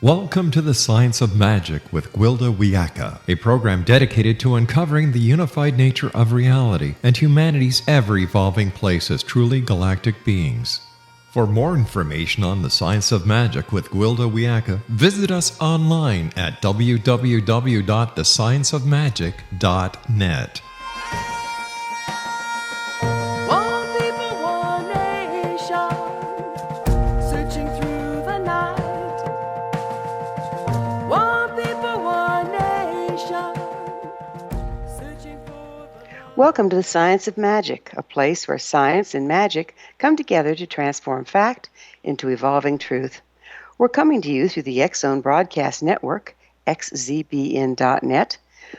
Welcome to the Science of Magic with Gwilda Wiyaka, a program dedicated to uncovering the unified nature of reality and humanity's ever-evolving place as truly galactic beings. For more information on the Science of Magic with Gwilda Wiyaka, visit us online at www.thescienceofmagic.net. Welcome to the Science of Magic, a place where science and magic come together to transform fact into evolving truth. We're coming to you through the X-Zone Broadcast Network, xzbn.net.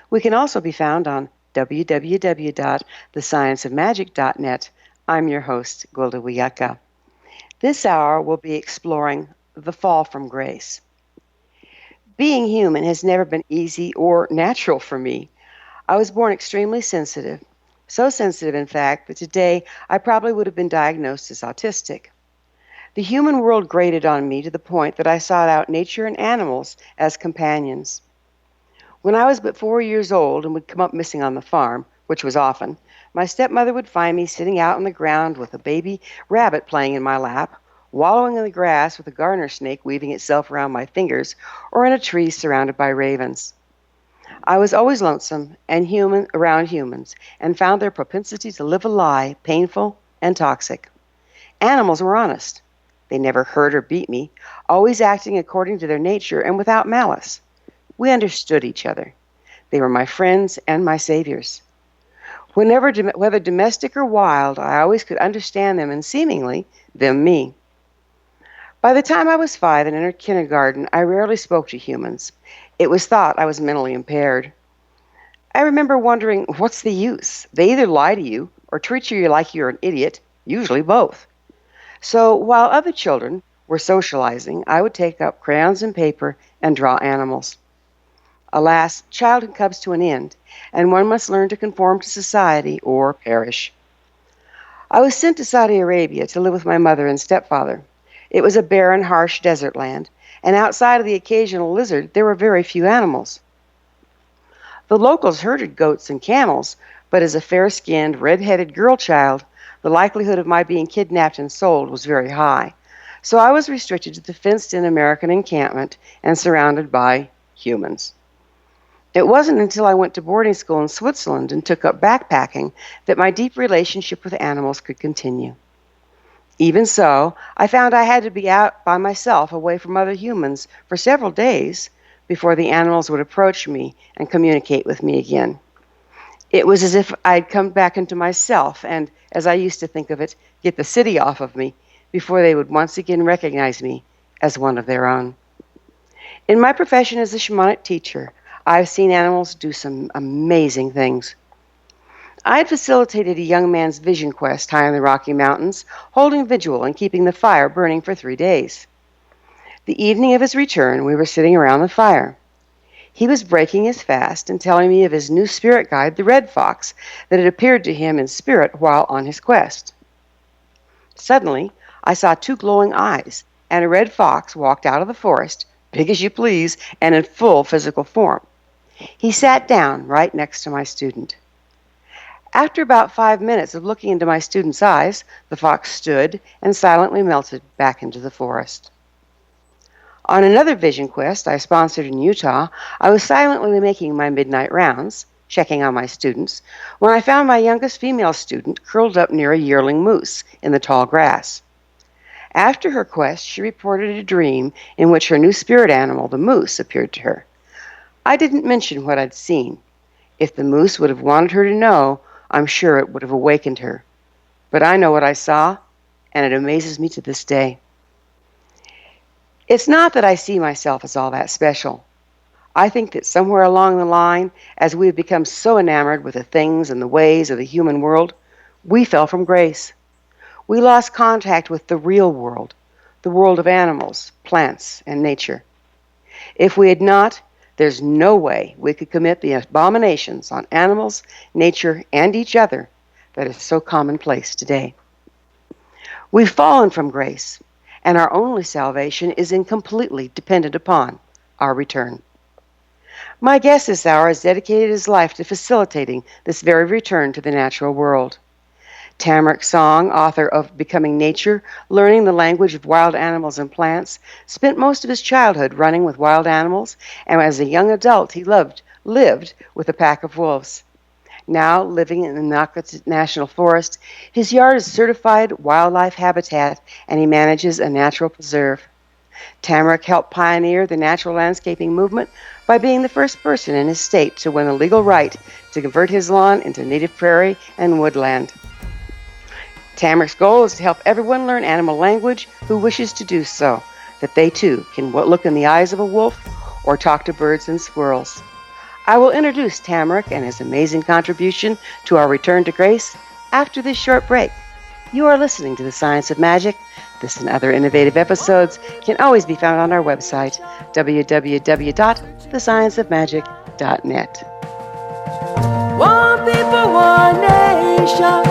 We can also be found on www.thescienceofmagic.net. I'm your host, Gwilda Wiyaka. This hour we'll be exploring the fall from grace. Being human has never been easy or natural for me. I was born extremely sensitive. So sensitive, in fact, that today I probably would have been diagnosed as autistic. The human world grated on me to the point that I sought out nature and animals as companions. When I was but 4 years old and would come up missing on the farm, which was often, my stepmother would find me sitting out on the ground with a baby rabbit playing in my lap, wallowing in the grass with a garter snake weaving itself around my fingers, or in a tree surrounded by ravens. I was always lonesome and human around humans and found their propensity to live a lie painful and toxic. Animals were honest. They never hurt or beat me, always acting according to their nature and without malice. We understood each other. They were my friends and my saviors. Whether domestic or wild, I always could understand them and seemingly them me. By the time I was 5 and entered kindergarten, I rarely spoke to humans. It was thought I was mentally impaired. I remember wondering, what's the use? They either lie to you or treat you like you're an idiot, usually both. So while other children were socializing, I would take up crayons and paper and draw animals. Alas, childhood comes to an end, and one must learn to conform to society or perish. I was sent to Saudi Arabia to live with my mother and stepfather. It was a barren, harsh desert land, and outside of the occasional lizard, there were very few animals. The locals herded goats and camels, but as a fair-skinned, red-headed girl child, the likelihood of my being kidnapped and sold was very high. So I was restricted to the fenced-in American encampment and surrounded by humans. It wasn't until I went to boarding school in Switzerland and took up backpacking that my deep relationship with animals could continue. Even so, I found I had to be out by myself away from other humans for several days before the animals would approach me and communicate with me again. It was as if I'd come back into myself and, as I used to think of it, get the city off of me before they would once again recognize me as one of their own. In my profession as a shamanic teacher, I've seen animals do some amazing things. I had facilitated a young man's vision quest high in the Rocky Mountains, holding vigil and keeping the fire burning for 3 days. The evening of his return, we were sitting around the fire. He was breaking his fast and telling me of his new spirit guide, the red fox, that had appeared to him in spirit while on his quest. Suddenly, I saw 2 glowing eyes, and a red fox walked out of the forest, big as you please, and in full physical form. He sat down right next to my student. After about 5 minutes of looking into my student's eyes, the fox stood and silently melted back into the forest. On another vision quest I sponsored in Utah, I was silently making my midnight rounds, checking on my students, when I found my youngest female student curled up near a yearling moose in the tall grass. After her quest, she reported a dream in which her new spirit animal, the moose, appeared to her. I didn't mention what I'd seen. If the moose would have wanted her to know, I'm sure it would have awakened her. But I know what I saw, and it amazes me to this day. It's not that I see myself as all that special. I think that somewhere along the line, as we have become so enamored with the things and the ways of the human world, we fell from grace. We lost contact with the real world, the world of animals, plants, and nature. If we had not, there's no way we could commit the abominations on animals, nature, and each other that is so commonplace today. We've fallen from grace, and our only salvation is completely dependent upon our return. My guest this hour has dedicated his life to facilitating this very return to the natural world. Tamarack Song, author of Becoming Nature, Learning the Language of Wild Animals and Plants, spent most of his childhood running with wild animals, and as a young adult he lived with a pack of wolves. Now, living in the Nakota National Forest, his yard is certified wildlife habitat, and he manages a natural preserve. Tamarack helped pioneer the natural landscaping movement by being the first person in his state to win the legal right to convert his lawn into native prairie and woodland. Tamarack's goal is to help everyone learn animal language who wishes to do so, that they too can look in the eyes of a wolf or talk to birds and squirrels. I will introduce Tamarack and his amazing contribution to our return to grace after this short break. You are listening to The Science of Magic. This and other innovative episodes can always be found on our website, www.thescienceofmagic.net. One people, one nation,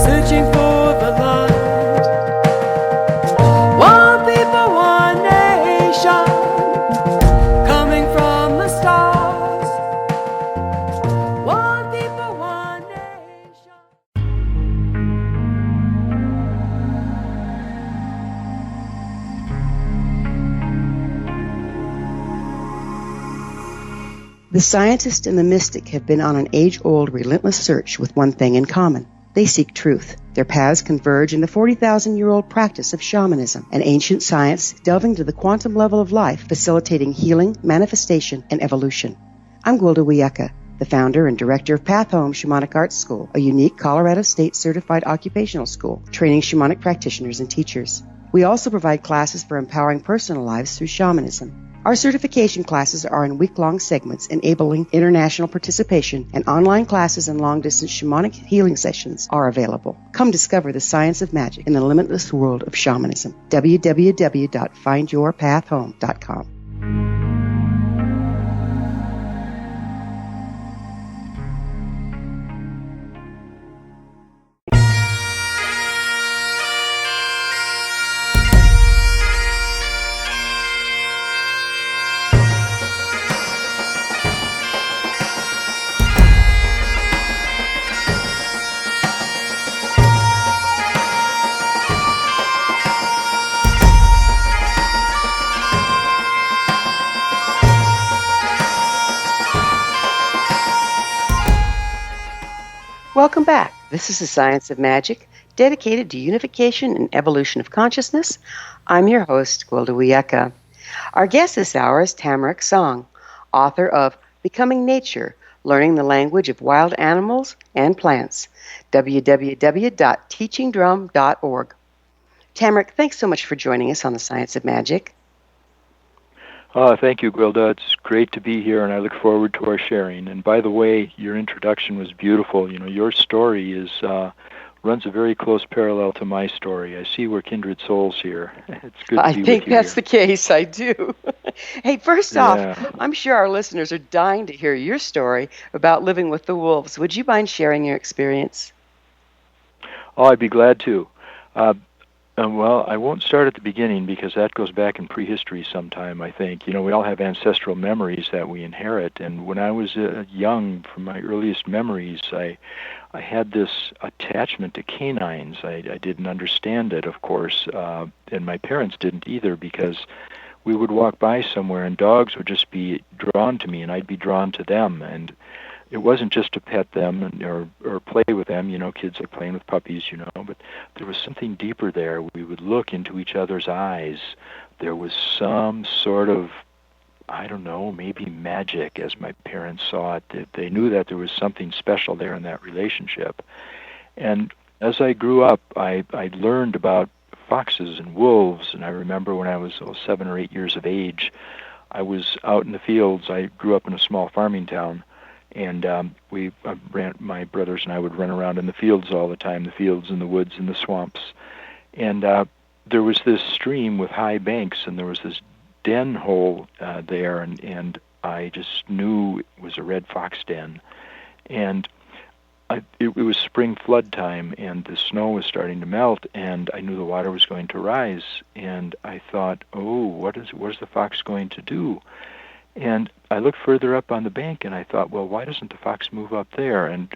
searching for the light. One people, one nation, coming from the stars. One people, one nation. The scientist and the mystic have been on an age-old, relentless search with one thing in common. They seek truth. Their paths converge in the 40,000-year-old practice of shamanism, an ancient science delving to the quantum level of life, facilitating healing, manifestation, and evolution. I'm Gwilda Wiyaka, the founder and director of Path Home Shamanic Arts School, a unique Colorado State certified occupational school training shamanic practitioners and teachers. We also provide classes for empowering personal lives through shamanism. Our certification classes are in week-long segments enabling international participation, and online classes and long-distance shamanic healing sessions are available. Come discover the science of magic in the limitless world of shamanism. www.findyourpathhome.com. Welcome back. This is The Science of Magic, dedicated to unification and evolution of consciousness. I'm your host, Gwilda Wiyaka. Our guest this hour is Tamarack Song, author of Becoming Nature, Learning the Language of Wild Animals and Plants, www.teachingdrum.org. Tamarack, thanks so much for joining us on The Science of Magic. Thank you, Gwilda. It's great to be here, and I look forward to our sharing. And by the way, your introduction was beautiful. You know, your story runs a very close parallel to my story. I see we're kindred souls here. It's good to be with you. I think that's the case. I do. Hey, first off, I'm sure our listeners are dying to hear your story about living with the wolves. Would you mind sharing your experience? Oh, I'd be glad to. Well, I won't start at the beginning because that goes back in prehistory sometime, I think. You know, we all have ancestral memories that we inherit. And when I was young, from my earliest memories, I had this attachment to canines. I didn't understand it, of course, and my parents didn't either, because we would walk by somewhere and dogs would just be drawn to me and I'd be drawn to them. And it wasn't just to pet them or play with them. You know, kids are playing with puppies, you know, but there was something deeper there. We would look into each other's eyes. There was some sort of, I don't know, maybe magic, as my parents saw it. They knew that there was something special there in that relationship. And as I grew up, I learned about foxes and wolves, and I remember when I was 7 or 8 years of age, I was out in the fields. I grew up in a small farming town, and my brothers and I would run around in the fields all the time, the fields and the woods and the swamps. And there was this stream with high banks, and there was this den hole there, and I just knew it was a red fox den. And it was spring flood time, and the snow was starting to melt, and I knew the water was going to rise, and I thought, oh, what is the fox going to do? And I looked further up on the bank, and I thought, well, why doesn't the fox move up there? And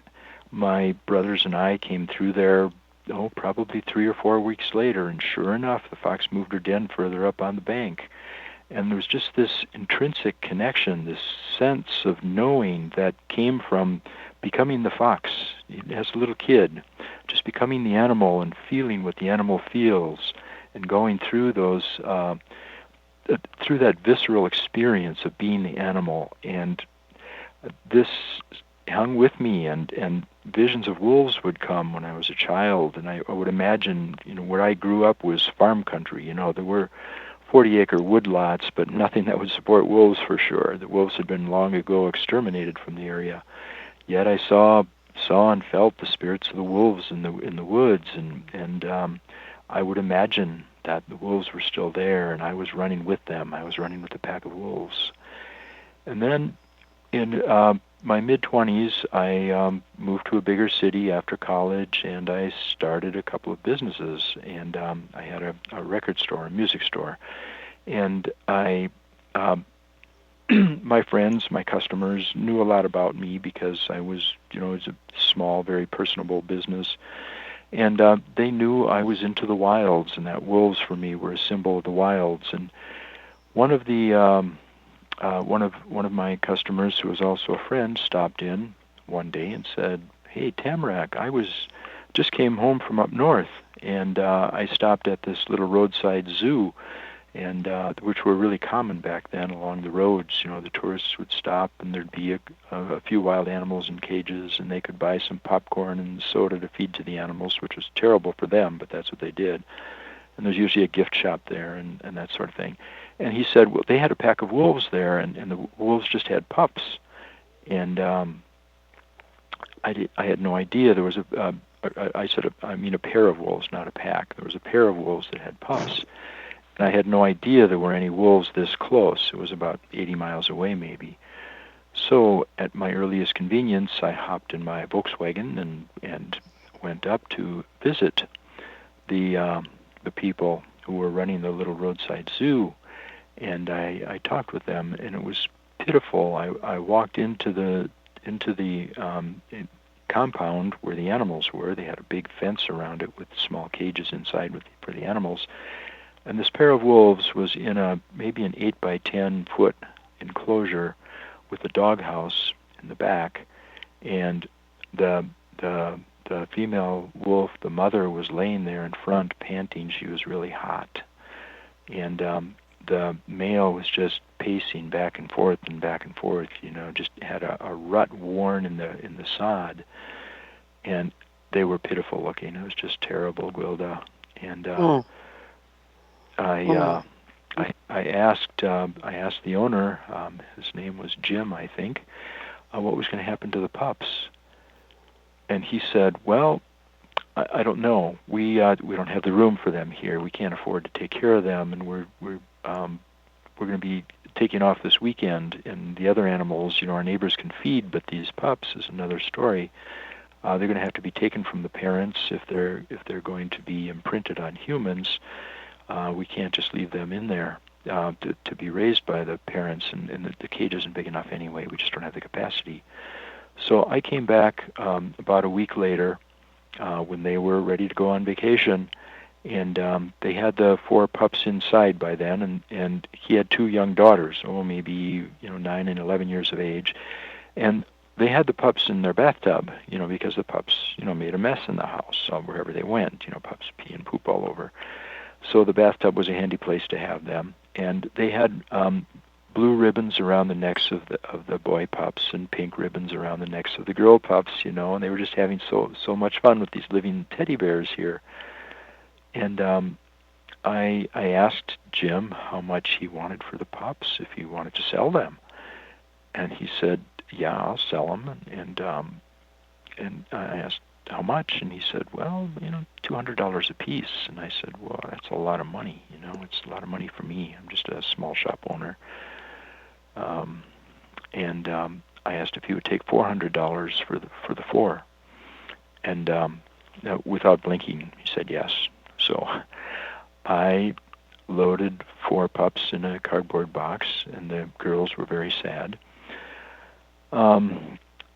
my brothers and I came through there, probably 3 or 4 weeks later, and sure enough, the fox moved her den further up on the bank. And there was just this intrinsic connection, this sense of knowing that came from becoming the fox as a little kid, just becoming the animal and feeling what the animal feels, and going through through that visceral experience of being the animal. And this hung with me, and visions of wolves would come when I was a child, and I would imagine, where I grew up was farm country. There were 40-acre woodlots, but nothing that would support wolves for sure. The wolves had been long ago exterminated from the area. Yet I saw and felt the spirits of the wolves in the woods, and I would imagine that the wolves were still there, and I was running with them. I was running with a pack of wolves. And then in my mid-20s, I moved to a bigger city after college, and I started a couple of businesses. And I had a record store, a music store. And my friends, my customers knew a lot about me because I was, it was a small, very personable business. And they knew I was into the wilds, and that wolves for me were a symbol of the wilds. And one of my customers, who was also a friend, stopped in one day and said, "Hey, Tamarack, just came home from up north, and I stopped at this little roadside zoo, and which were really common back then along the roads. The tourists would stop, and there'd be a few wild animals in cages, and they could buy some popcorn and soda to feed to the animals, which was terrible for them, but that's what they did. And there's usually a gift shop there and that sort of thing." And he said, well, they had a pack of wolves there, and the wolves just had pups. And I had no idea. There was a pair of wolves, not a pack. There was a pair of wolves that had pups. And I had no idea there were any wolves this close. It was about 80 miles away, maybe. So at my earliest convenience, I hopped in my Volkswagen and went up to visit the people who were running the little roadside zoo. And I talked with them, and it was pitiful. I walked into the compound where the animals were. They had a big fence around it with small cages inside for the animals. And this pair of wolves was in maybe an 8 by 10 foot enclosure with a doghouse in the back, and the female wolf, the mother, was laying there in front, panting. She was really hot, and the male was just pacing back and forth, just had a rut worn in the sod, and they were pitiful looking. It was just terrible, Gwilda. And I asked the owner, his name was Jim, I think, what was going to happen to the pups. And he said, "Well, I don't know. We don't have the room for them here. We can't afford to take care of them, and we're going to be taking off this weekend. And the other animals, our neighbors can feed, but these pups is another story. They're going to have to be taken from the parents if they're going to be imprinted on humans. We can't just leave them in there to be raised by the parents, and the cage isn't big enough anyway. We just don't have the capacity." So I came back about a week later when they were ready to go on vacation, and they had the 4 pups inside by then, and he had 2 young daughters, maybe 9 and 11 years of age, and they had the pups in their bathtub, because the pups made a mess in the house wherever they went. Pups pee and poop all over. So the bathtub was a handy place to have them, and they had blue ribbons around the necks of the boy pups and pink ribbons around the necks of the girl pups, and they were just having so much fun with these living teddy bears here. And I asked Jim how much he wanted for the pups, if he wanted to sell them, and he said, "Yeah, I'll sell them." And I asked how much, and he said, "Well, $200 a piece." And I said, "Well, that's a lot of money. It's a lot of money for me. I'm just a small shop owner." And I asked if he would take $400 for the 4. And without blinking, he said yes. So I loaded 4 pups in a cardboard box, and the girls were very sad.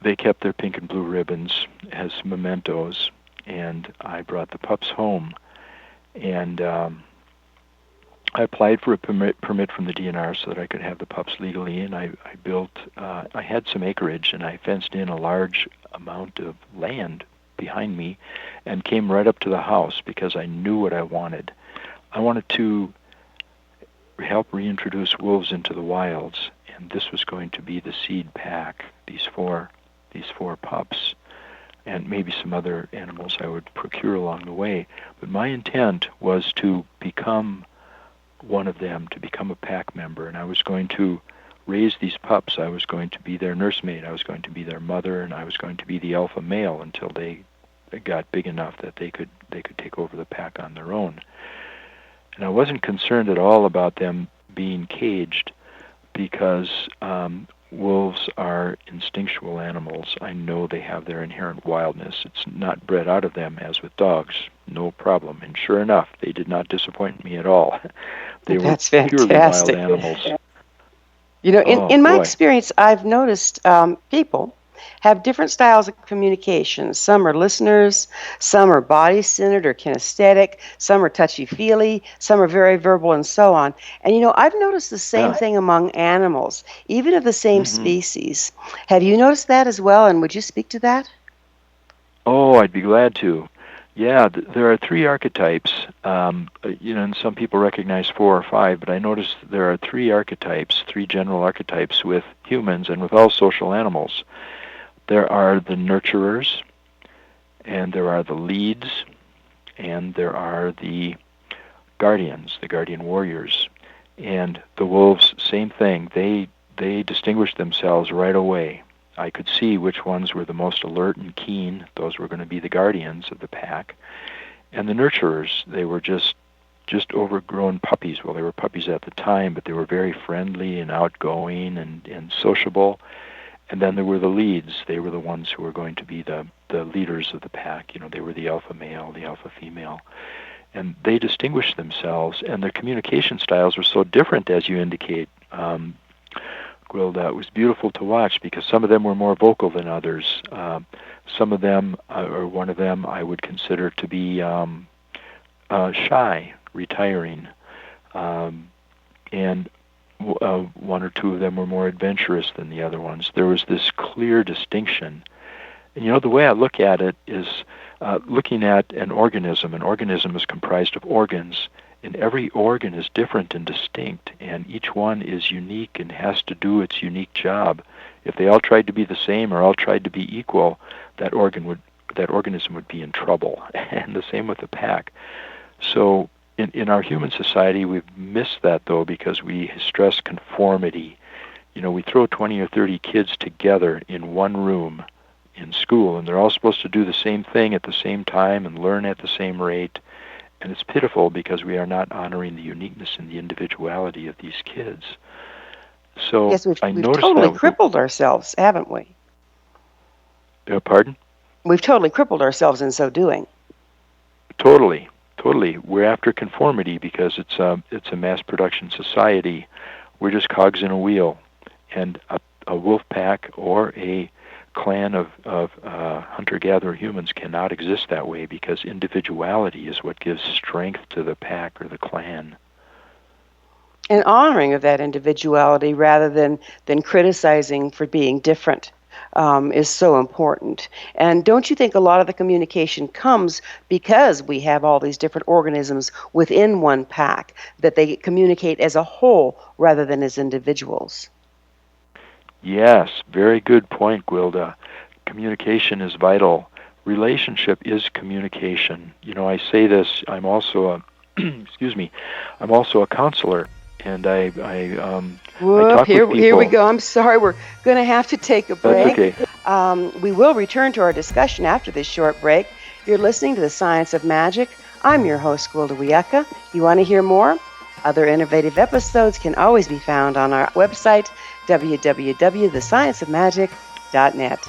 They kept their pink and blue ribbons as mementos, and I brought the pups home. And I applied for a permit from the DNR so that I could have the pups legally, and I had some acreage, and I fenced in a large amount of land behind me and came right up to the house because I knew what I wanted. I wanted to help reintroduce wolves into the wilds, and this was going to be the seed pack, these four pups, and maybe some other animals I would procure along the way. But my intent was to become one of them, to become a pack member, and I was going to raise these pups. I was going to be their nursemaid, I was going to be their mother, and I was going to be the alpha male until they got big enough that they could take over the pack on their own. And I wasn't concerned at all about them being caged because wolves are instinctual animals. I know they have their inherent wildness. It's not bred out of them as with dogs. No problem. And sure enough, they did not disappoint me at all. They That's were purely fantastic. wild animals. You know, in my boy. experience, I've noticed people have different styles of communication. Some are listeners, some are body-centered or kinesthetic, some are touchy-feely, some are very verbal, and so on. And, you know, I've noticed the same thing among animals, even of the same species. Have you noticed that as well, and would you speak to that? Oh, I'd be glad to. Yeah, there are 3 archetypes, and some people recognize 4 or 5, but I noticed there are 3 archetypes, 3 general archetypes with humans and with all social animals. There are the nurturers, and there are the leads, and there are the guardians, the guardian warriors. And the wolves, same thing. They distinguish themselves right away. I could see which ones were the most alert and keen. Those were going to be the guardians of the pack. And the nurturers, they were just overgrown puppies. Well, they were puppies at the time, but they were very friendly and outgoing and sociable. And then there were the leads. They were the ones who were going to be the leaders of the pack. You know, they were the alpha male, the alpha female. And they distinguished themselves, and their communication styles were so different, as you indicate, Gwilda. It was beautiful to watch because some of them were more vocal than others. Some of them, or one of them, I would consider to be shy, retiring. And one or two of them were more adventurous than the other ones. There was this clear distinction. And you know, the way I look at it is looking at an organism. An organism is comprised of organs, and every organ is different and distinct, and each one is unique and has to do its unique job. If they all tried to be the same or all tried to be equal, that organism would be in trouble. And the same with the pack. So in our human society, we've missed that, though, because we stress conformity. You know, we throw 20 or 30 kids together in one room in school, and they're all supposed to do the same thing at the same time and learn at the same rate. And it's pitiful because we are not honoring the uniqueness and the individuality of these kids. So Yes, we've noticed totally that. crippled ourselves, haven't we? Pardon? We've totally crippled ourselves in so doing. Totally. We're after conformity because it's a mass production society. We're just cogs in a wheel, and a wolf pack or a clan of hunter-gatherer humans cannot exist that way because individuality is what gives strength to the pack or the clan. And honoring of that individuality rather than criticizing for being different is so important. And don't you think a lot of the communication comes because we have all these different organisms within one pack, that they communicate as a whole rather than as individuals? Yes, very good point, Gwilda. Communication is vital. Relationship is communication. You know, I say this, I'm also a, I'm also a counselor, and I talk with people. Here we go. I'm sorry, we're going to have to take a break. That's okay. We will return to our discussion after this short break. You're listening to The Science of Magic. I'm your host, Gwilda Wiyaka. You want to hear more? Other innovative episodes can always be found on our website, www.thescienceofmagic.net.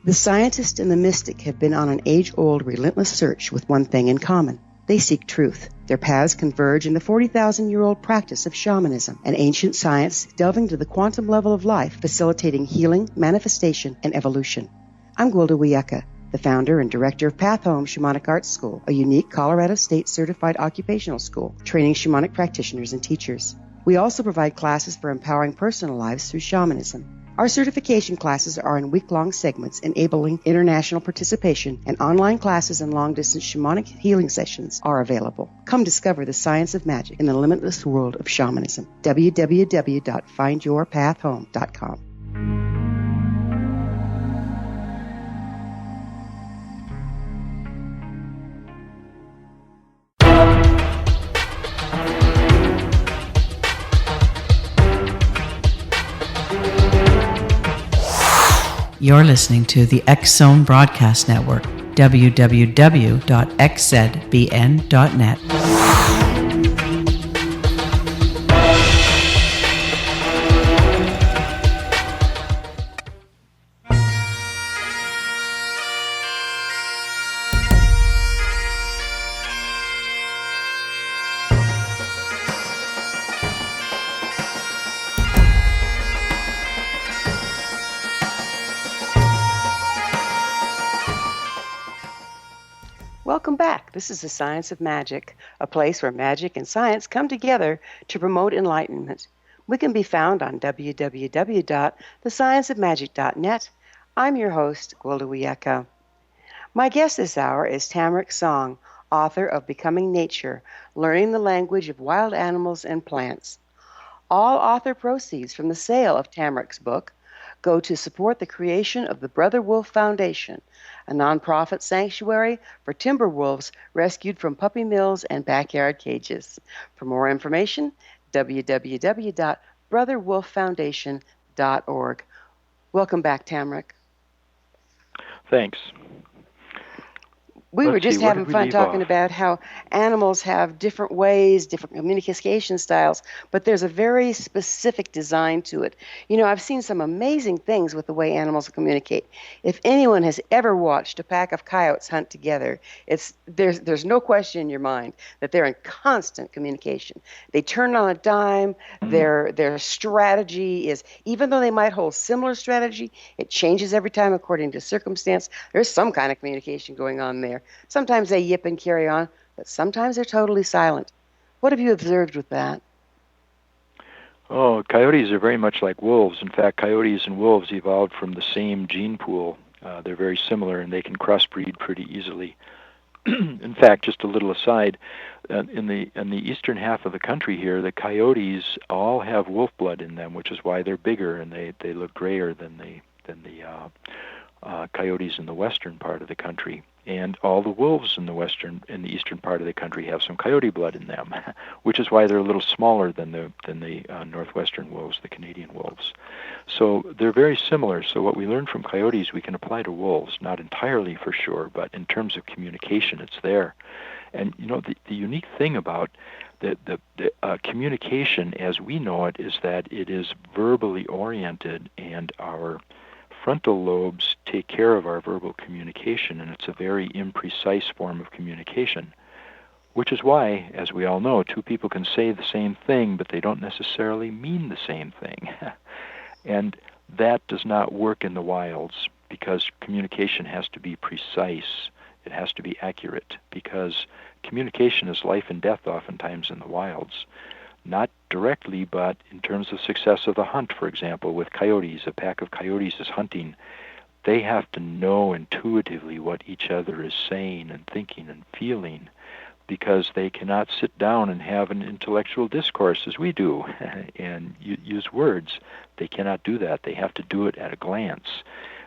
The scientist and the mystic have been on an age-old, relentless search with one thing in common. They seek truth. Their paths converge in the 40,000-year-old practice of shamanism, an ancient science delving to the quantum level of life, facilitating healing, manifestation, and evolution. I'm Gwilda Wiyaka, the founder and director of Path Home Shamanic Arts School, a unique Colorado State certified occupational school training shamanic practitioners and teachers. We also provide classes for empowering personal lives through shamanism. Our certification classes are in week-long segments enabling international participation, and online classes and long-distance shamanic healing sessions are available. Come discover the science of magic in the limitless world of shamanism. www.findyourpathhome.com. You're listening to the X-Zone Broadcast Network, www.xzbn.net. Welcome back. This is the Science of Magic, a place where magic and science come together to promote enlightenment. We can be found on www.thescienceofmagic.net. I'm your host, Gwilda Wiyaka. My guest this hour is TAMARACK Song, author of Becoming Nature, Learning the Language of Wild Animals and Plants. All author proceeds from the sale of TAMARACK's book go to support the creation of the Brother Wolf Foundation, a nonprofit sanctuary for timber wolves rescued from puppy mills and backyard cages. For more information, www.brotherwolffoundation.org. Welcome back, TAMARACK. Thanks. We were just having fun talking about how animals have different ways, different communication styles, but there's a very specific design to it. You know, I've seen some amazing things with the way animals communicate. If anyone has ever watched a pack of coyotes hunt together, there's no question in your mind that they're in constant communication. They turn on a dime. Their strategy is, even though they might hold similar strategy, it changes every time according to circumstance. There's some kind of communication going on there. Sometimes they yip and carry on, but sometimes they're totally silent. What have you observed with that? Oh, coyotes are very much like wolves. In fact, coyotes and wolves evolved from the same gene pool. They're very similar, and they can crossbreed pretty easily. In fact, just a little aside, in the eastern half of the country here, the coyotes all have wolf blood in them, which is why they're bigger and they look grayer than the coyotes in the western part of the country. And all the wolves in the eastern part of the country have some coyote blood in them, which is why they're a little smaller than the northwestern wolves, the Canadian wolves. So they're very similar. So what we learn from coyotes we can apply to wolves, not entirely for sure, but in terms of communication, it's there. And you know, the unique thing about the communication as we know it is that it is verbally oriented, and our frontal lobes take care of our verbal communication, and it's a very imprecise form of communication, which is why, as we all know, two people can say the same thing, but they don't necessarily mean the same thing. And that does not work in the wilds, because communication has to be precise. It has to be accurate, because communication is life and death oftentimes in the wilds. Not directly, but in terms of success of the hunt, for example, with coyotes, a pack of coyotes is hunting. They have to know intuitively what each other is saying and thinking and feeling, because they cannot sit down and have an intellectual discourse as we do and use words. They cannot do that. They have to do it at a glance.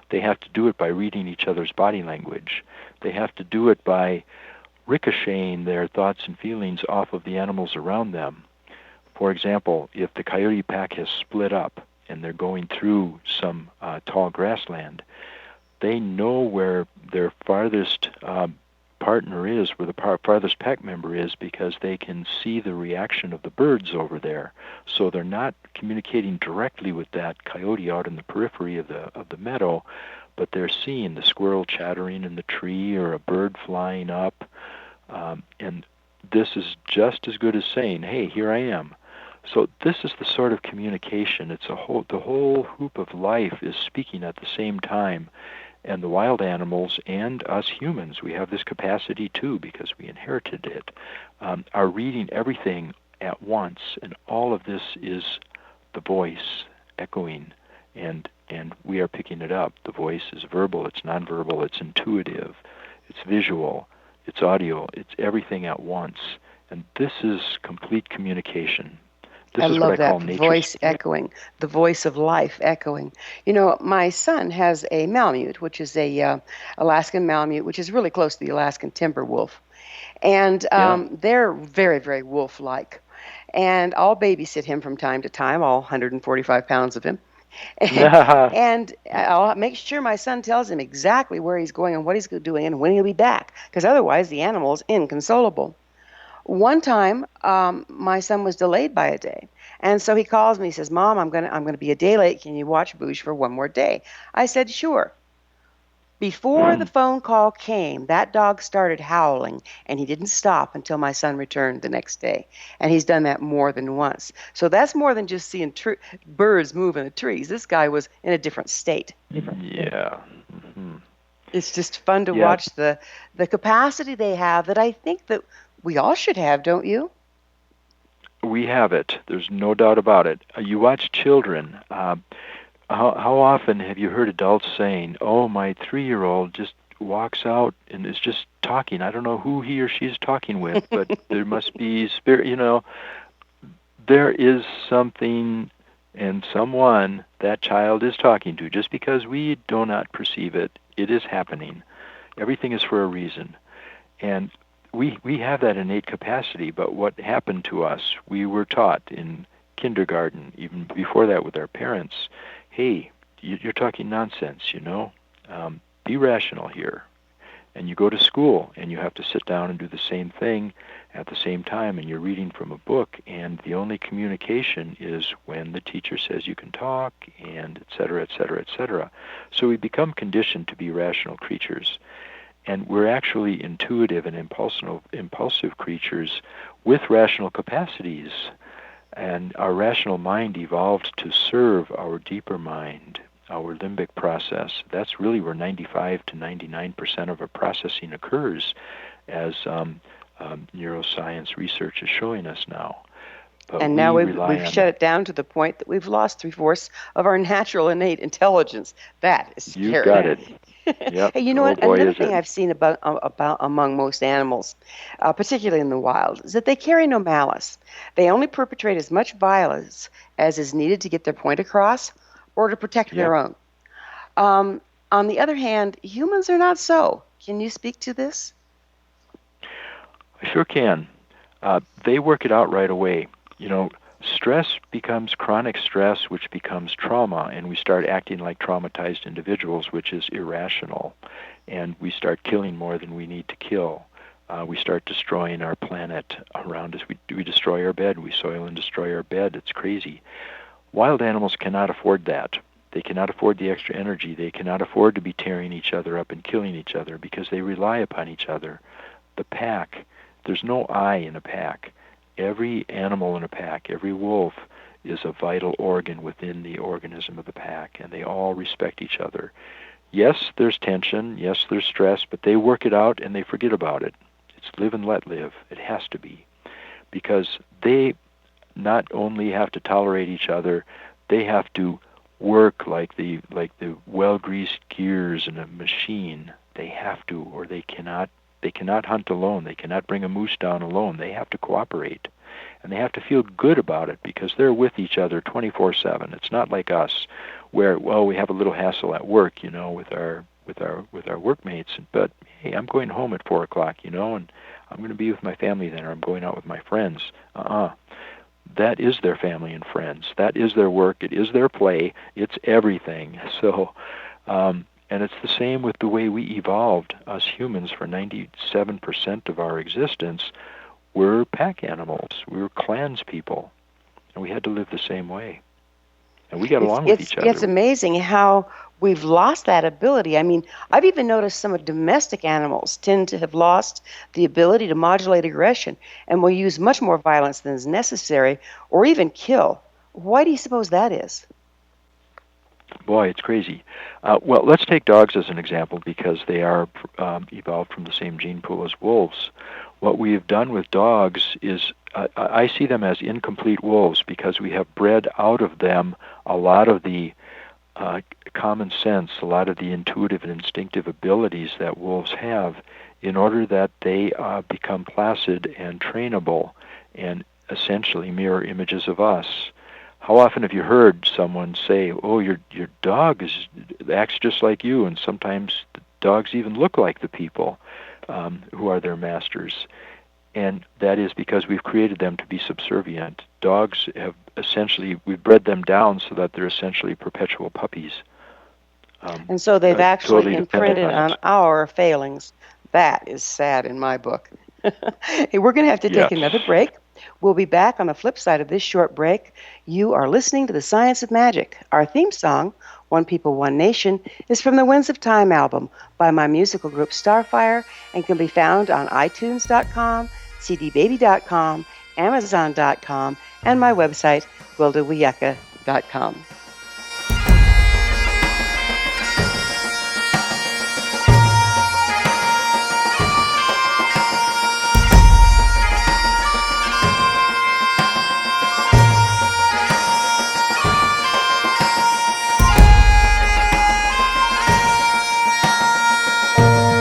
They have to do it by reading each other's body language. They have to do it by ricocheting their thoughts and feelings off of the animals around them. For example, if the coyote pack has split up and they're going through some tall grassland, they know where their farthest partner is, where the farthest pack member is, because they can see the reaction of the birds over there. So they're not communicating directly with that coyote out in the periphery of the meadow, but they're seeing the squirrel chattering in the tree or a bird flying up, and this is just as good as saying, "Hey, here I am." So this is the sort of communication. It's the whole hoop of life is speaking at the same time. And the wild animals and us humans, we have this capacity too because we inherited it, are reading everything at once. And all of this is the voice echoing, and we are picking it up. The voice is verbal, it's nonverbal, it's intuitive, it's visual, it's audio, it's everything at once. And this is complete communication. This I is love what I call that nature's voice echoing, the voice of life echoing. You know, my son has a Malamute, which is a Alaskan Malamute, which is really close to the Alaskan timber wolf. And Yeah. they're very, very wolf-like. And I'll babysit him from time to time, all 145 pounds of him. And I'll make sure my son tells him exactly where he's going and what he's doing and when he'll be back, because otherwise the animal is inconsolable. One time, my son was delayed by a day, and so he calls me. He says, "Mom, I'm gonna be a day late. Can you watch Boosh for one more day?" I said, "Sure." Before the phone call came, that dog started howling, and he didn't stop until my son returned the next day. And he's done that more than once. So that's more than just seeing birds move in the trees. This guy was in a different state. Yeah. Mm-hmm. It's just fun to Yeah, watch the capacity they have that I think that we all should have, don't you? we have it. There's no doubt about it. You watch children. How often have you heard adults saying, "Oh, my 3-year-old just walks out and is just talking. I don't know who he or she is talking with, but there must be spirit." There is something and someone that child is talking to. Just because we do not perceive it, it is happening. Everything is for a reason. And we have that innate capacity, but what happened to us, we were taught in kindergarten, even before that with our parents, "Hey, you're talking nonsense, be rational here." And you go to school, and you have to sit down and do the same thing at the same time, and you're reading from a book, and the only communication is when the teacher says you can talk, and et cetera, et cetera, et cetera. So we become conditioned to be rational creatures. And we're actually intuitive and impulsive creatures with rational capacities. And our rational mind evolved to serve our deeper mind, our limbic process. That's really where 95 to 99% of our processing occurs, as neuroscience research is showing us now. But And we now rely we've on shut it down to the point that we've lost 3/4 of our natural innate intelligence. That is You've scary. got it. Yep. Hey, you know Oh what? boy, Another is thing it. I've seen about among most animals, particularly in the wild, is that they carry no malice. They only perpetrate as much violence as is needed to get their point across or to protect Yep. their own. On the other hand, humans are not so. Can you speak to this? I sure can. They work it out right away. Stress becomes chronic stress, which becomes trauma, and we start acting like traumatized individuals, which is irrational. And we start killing more than we need to kill. We start destroying our planet around us. We destroy our bed. We soil and destroy our bed. It's crazy. Wild animals cannot afford that. They cannot afford the extra energy. They cannot afford to be tearing each other up and killing each other because they rely upon each other. The pack, there's no I in a pack. Every animal in a pack, every wolf, is a vital organ within the organism of the pack, and they all respect each other. Yes, there's tension, yes, there's stress, but they work it out and they forget about it. It's live and let live. It has to be. Because they not only have to tolerate each other, they have to work like the well-greased gears in a machine. They have to, or they cannot hunt alone. They cannot bring a moose down alone. They have to cooperate. And they have to feel good about it because they're with each other 24/7. It's not like us where, well, we have a little hassle at work, with our workmates, but hey, I'm going home at 4 o'clock, and I'm going to be with my family then, or I'm going out with my friends. That is their family and friends. That is their work. It is their play. It's everything. So, and it's the same with the way we evolved, us humans, for 97% of our existence. We're pack animals. We were clans people, and we had to live the same way. and we got It's along with it's each it's other. amazing how we've lost that ability. I mean, I've even noticed some of domestic animals tend to have lost the ability to modulate aggression and will use much more violence than is necessary or even kill. Why do you suppose that is? Boy, it's crazy. Well, let's take dogs as an example because they are evolved from the same gene pool as wolves. What we have done with dogs is I see them as incomplete wolves because we have bred out of them a lot of the common sense, a lot of the intuitive and instinctive abilities that wolves have in order that they become placid and trainable and essentially mirror images of us. How often have you heard someone say, "Oh, your dog acts just like you," and sometimes the dogs even look like the people who are their masters, and that is because we've created them to be subservient. Dogs have essentially we've bred them down so that they're essentially perpetual puppies. And so they've actually Totally dependent imprinted on on us. our failings. That is sad in my book. Hey, we're going to have to take Yes. another break. We'll be back on the flip side of this short break. You are listening to The Science of Magic. Our theme song, One People, One Nation, is from the Winds of Time album by my musical group Starfire and can be found on iTunes.com, cdbaby.com, amazon.com, and my website, gwildawiyaka.com.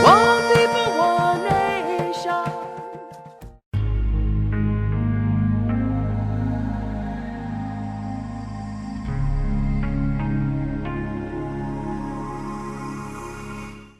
One people, one nation.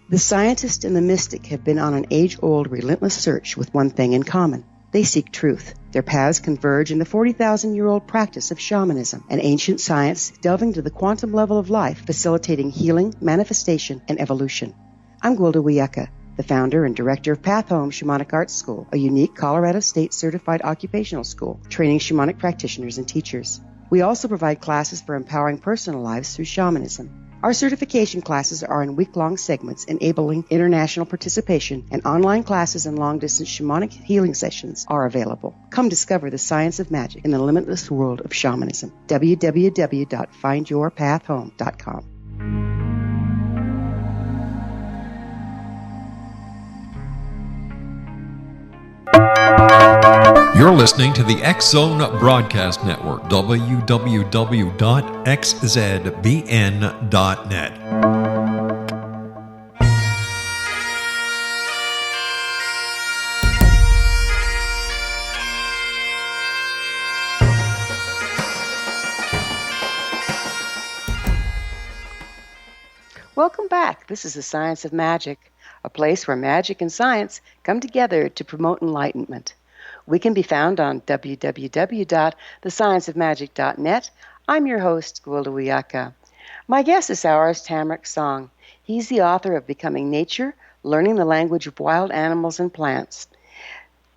The scientist and the mystic have been on an age-old, relentless search with one thing in common. They seek truth. Their paths converge in the 40,000-year-old practice of shamanism, an ancient science delving to the quantum level of life, facilitating healing, manifestation, and evolution. I'm Gwilda Wiyaka, the founder and director of Path Home Shamanic Arts School, a unique Colorado State certified occupational school training shamanic practitioners and teachers. We also provide classes for empowering personal lives through shamanism. Our certification classes are in week-long segments enabling international participation, and online classes and long-distance shamanic healing sessions are available. Come discover the science of magic in the limitless world of shamanism. www.findyourpathhome.com. You're listening to the X Zone Broadcast Network, www.xzbn.net. Welcome back. This is the Science of Magic, a place where magic and science come together to promote enlightenment. We can be found on www.thescienceofmagic.net. I'm your host, Gwilda Wiyaka. My guest this hour is TAMARACK Song. He's the author of Becoming Nature, Learning the Language of Wild Animals and Plants.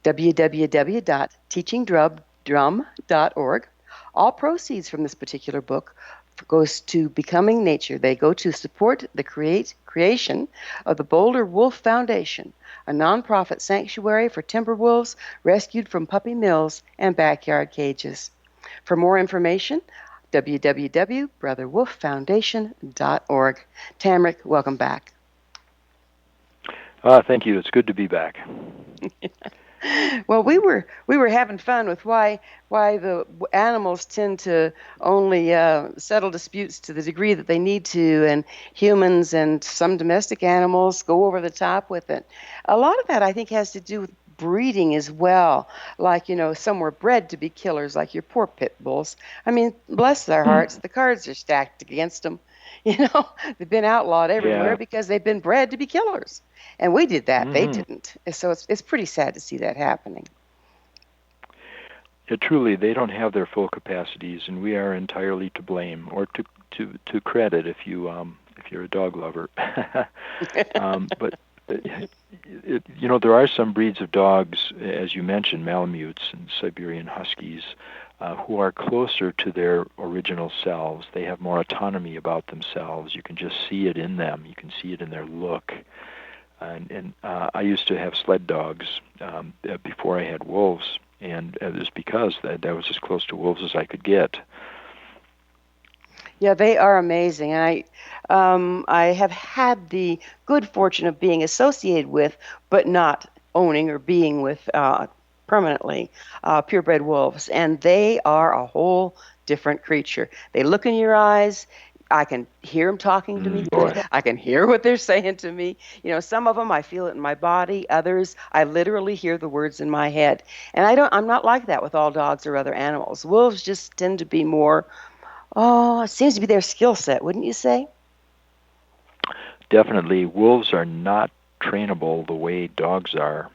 www.teachingdrum.org. All proceeds from this particular book goes to Becoming Nature. They go to support the creation of the Boulder Wolf Foundation, a nonprofit sanctuary for timber wolves rescued from puppy mills and backyard cages. For more information, www.brotherwolffoundation.org. TAMARACK, welcome back. Thank you. It's good to be back. Well, we were having fun with why the animals tend to only settle disputes to the degree that they need to, and humans and some domestic animals go over the top with it. A lot of that, I think, has to do with breeding as well. Like, some were bred to be killers, like your poor pit bulls. I mean, bless their hearts, the cards are stacked against them. They've been outlawed everywhere Yeah. because they've been bred to be killers. And we did that. They Mhm. didn't. So it's pretty sad to see that happening. Yeah, truly, they don't have their full capacities, and we are entirely to blame, or to credit if you're a dog lover. But there are some breeds of dogs, as you mentioned, Malamutes and Siberian Huskies, who are closer to their original selves. They have more autonomy about themselves. You can just see it in them. You can see it in their look. And I used to have sled dogs before I had wolves, and it was because that was as close to wolves as I could get. Yeah, they are amazing. And I have had the good fortune of being associated with, but not owning or being with permanently, purebred wolves. And they are a whole different creature. They look in your eyes. I can hear them talking to me. Boy. I can hear what they're saying to me. You know, some of them I feel it in my body. Others I literally hear the words in my head. And I'm not like that with all dogs or other animals. Wolves just tend to be more. Oh, it seems to be their skill set, wouldn't you say? Definitely, wolves are not trainable the way dogs are.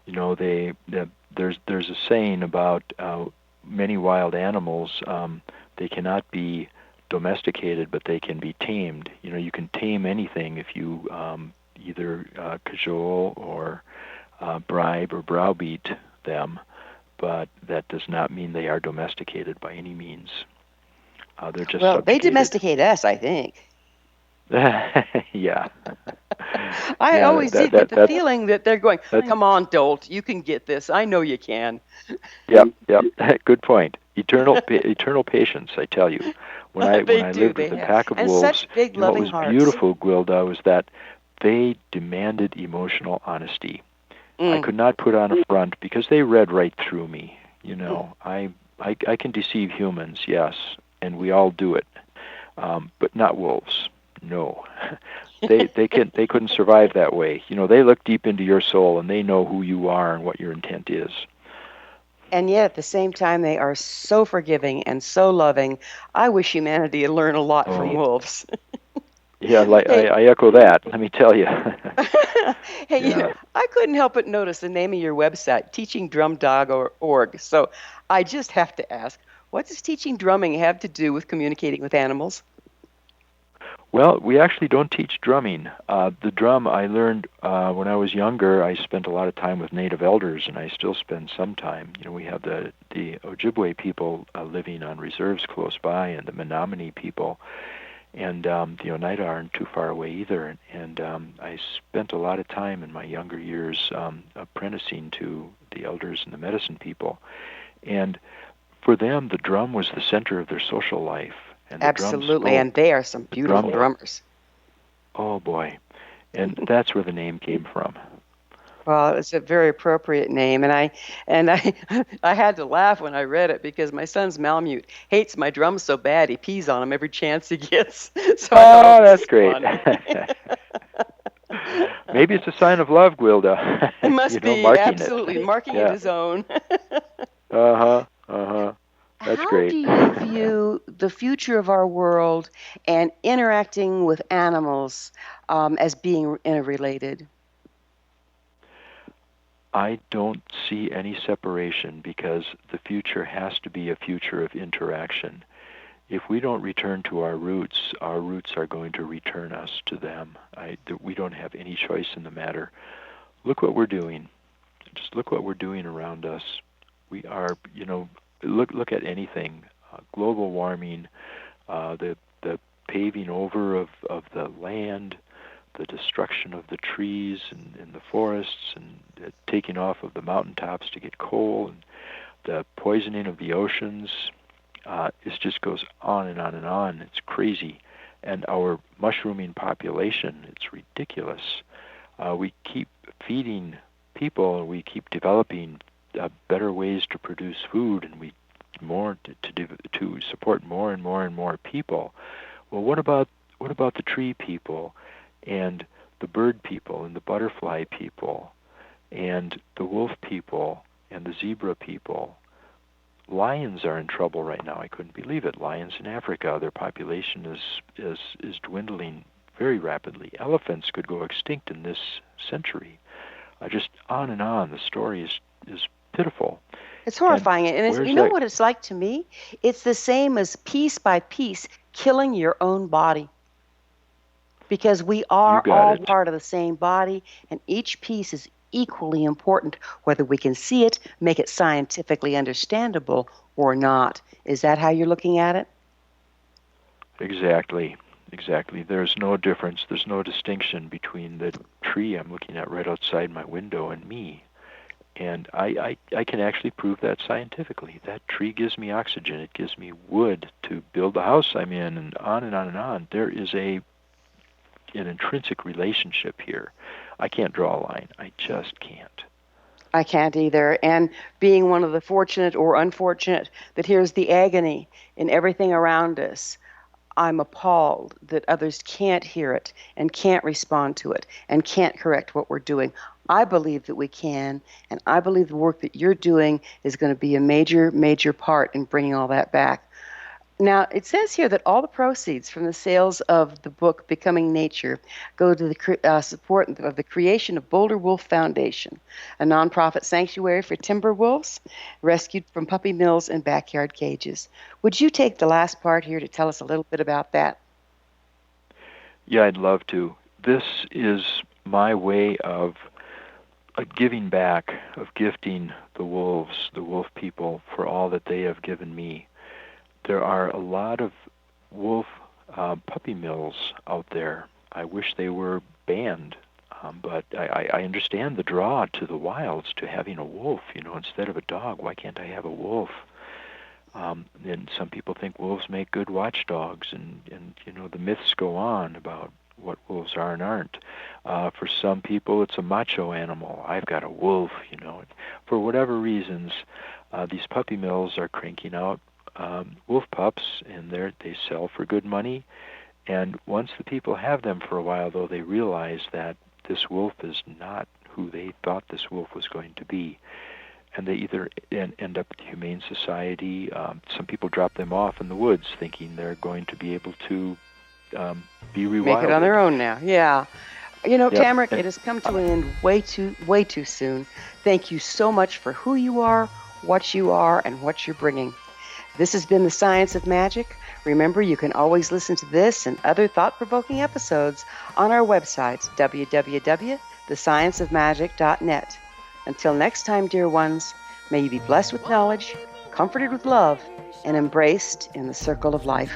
You know, there's a saying about many wild animals. They cannot be domesticated, but they can be tamed. You know, you can tame anything if you either cajole or bribe or browbeat them, but that does not mean they are domesticated by any means. They're just Well, they subjugated. domesticate us, I think. Yeah. I Yeah, always did get the feeling that they're going, that's come on, dolt, you can get this. I know you can. Yep. Good point. Eternal patience, I tell you. When I They do, lived they with a have. pack of And wolves, such big, you know what loving was hearts. beautiful, Gwilda, was that they demanded emotional honesty. I could not put on a front because they read right through me. You know, I can deceive humans, yes, and we all do it, but not wolves. No, they couldn't survive that way. You know, they look deep into your soul and they know who you are and what your intent is. And yet, at the same time, they are so forgiving and so loving. I wish humanity had learned a lot from wolves. Yeah, Hey, I echo that. Let me tell you. hey, Yeah. I couldn't help but notice the name of your website, teachingdrumdog.org. So I just have to ask, what does teaching drumming have to do with communicating with animals? Well, we actually don't teach drumming. The drum I learned when I was younger. I spent a lot of time with native elders, and I still spend some time. You know, we have the Ojibwe people living on reserves close by, and the Menominee people, and the Oneida aren't too far away either. And I spent a lot of time in my younger years apprenticing to the elders and the medicine people. And for them, the drum was the center of their social life. And the drum Absolutely, spoke. and they are some beautiful drummers. Oh boy, and that's where the name came from. Well, it's a very appropriate name, and I I had to laugh when I read it because my son's Malamute hates my drums so bad he pees on them every chance he gets. So I thought, That's great. funny. Maybe it's a sign of love, Gwilda. It must be marking it. absolutely marking it Yeah. his own. That's How great. do you view the future of our world and interacting with animals as being interrelated? I don't see any separation because the future has to be a future of interaction. If we don't return to our roots are going to return us to them. We don't have any choice in the matter. Look what we're doing. Just look what we're doing around us. We are, look at anything. Global warming, the paving over of the land, the destruction of the trees and the forests, and the taking off of the mountaintops to get coal, and the poisoning of the oceans. It just goes on and on and on. It's crazy. And our mushrooming population, it's ridiculous. We keep feeding people, and we keep developing better ways to produce food, and we more to support more and more and more people. Well, what about the tree people, and the bird people, and the butterfly people, and the wolf people, and the zebra people? Lions are in trouble right now. I couldn't believe it. Lions in Africa, their population is dwindling very rapidly. Elephants could go extinct in this century. Just on and on. The story is pitiful. It's horrifying. And where's you know that- what it's like to me? It's the same as piece by piece killing your own body. Because we are You got all it. part of the same body, and each piece is equally important, whether we can see it, make it scientifically understandable or not. Is that how you're looking at it? Exactly. Exactly. There's no difference. There's no distinction between the tree I'm looking at right outside my window and me. And I can actually prove that scientifically. That tree gives me oxygen. It gives me wood to build the house I'm in, and on and on and on. There is an intrinsic relationship here. I can't draw a line. I just can't. I can't either. And being one of the fortunate or unfortunate that hears the agony in everything around us, I'm appalled that others can't hear it and can't respond to it and can't correct what we're doing. I believe that we can, and I believe the work that you're doing is going to be a major, major part in bringing all that back. Now, it says here that all the proceeds from the sales of the book Becoming Nature go to the support of the creation of Boulder Wolf Foundation, a nonprofit sanctuary for timber wolves rescued from puppy mills and backyard cages. Would you take the last part here to tell us a little bit about that? Yeah, I'd love to. This is my way of giving back, of gifting the wolves, the wolf people, for all that they have given me. There are a lot of wolf puppy mills out there. I wish they were banned, but I understand the draw to the wilds, to having a wolf. Instead of a dog, why can't I have a wolf? And some people think wolves make good watchdogs, and the myths go on about what wolves are and aren't. For some people, it's a macho animal. I've got a wolf, For whatever reasons, these puppy mills are cranking out wolf pups, and they sell for good money. And once the people have them for a while, though, they realize that this wolf is not who they thought this wolf was going to be. And they either end up at the Humane Society. Some people drop them off in the woods thinking they're going to be able to be rewilded. Make it on their own now, yeah. Yep. Tamarack, it has come to an end way too soon. Thank you so much for who you are, and what you're bringing. This has been The Science of Magic. Remember, you can always listen to this and other thought-provoking episodes on our website, www.thescienceofmagic.net. Until next time, dear ones, may you be blessed with knowledge, comforted with love, and embraced in the circle of life.